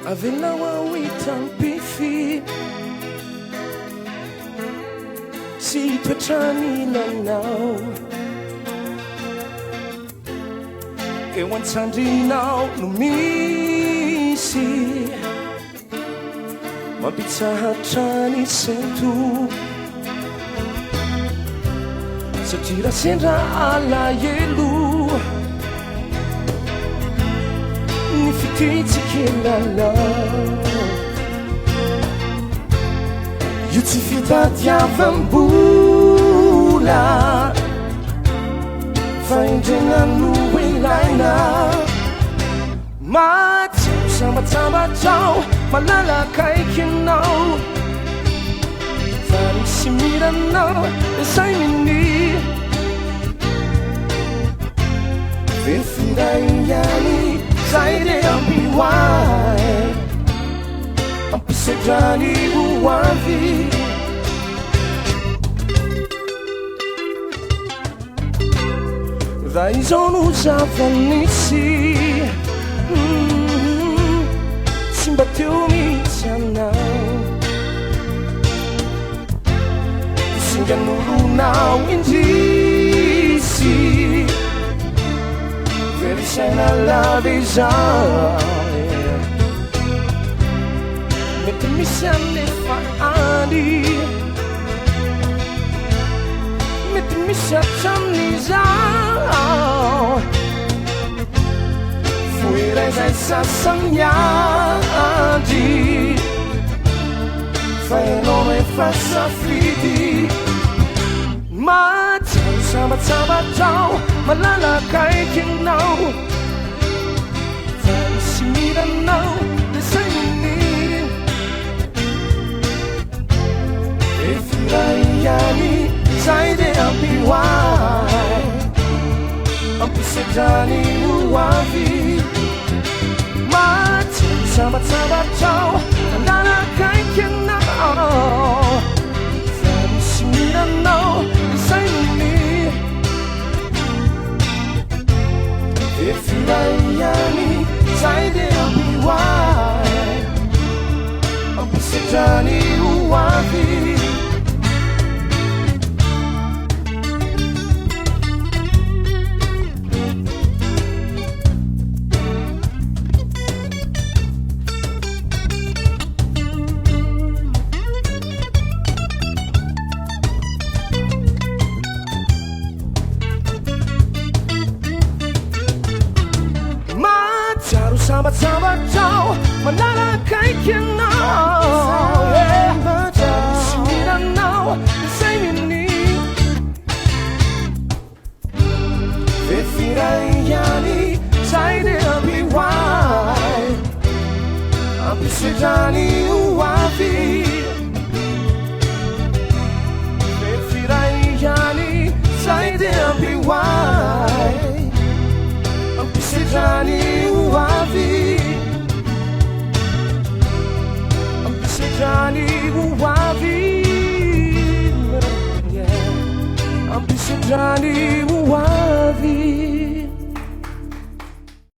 Avelawa witampifi si toetrany lalao eo an-tsandrinao no misy mampitsahatrany sento satria raha sendra alahelo ny fititsika lalao io tsy fitadiavam-bola fa indrenano ilaina matsao sambatsambatrao malalakaiky anao fa misy miranao Sahy Minia vefiray ihany zay de ampihoay ampisedrany ho avy raha izao no zava-nisy tsy mba teo mihitsy anao isinganolonao indrisy verisaina lavezay mety misy anefa any mety misy atramn'izao foirazay sasany andry fa ianao efa safidy matsao sambatsambatrao malalakaiky anao fa misy miranao de Sahy Minia efiray ihany zay de ampihoay ampisedrany ho avy matsao sambatsambatrao malalakaiky anao fa misy miranao de Sahy Minia efiray ihany zay de ampihoay ampisedrany ho avy sambatsambatrao malalakaiky anao misy miranao de Sahy Minia vefiray ihany zay de ampihoay ampisedrany ho avy vefiray ihany zay de ampihoay ampisedrany ho avy ampisedrany ho avy ampisedrany ho avy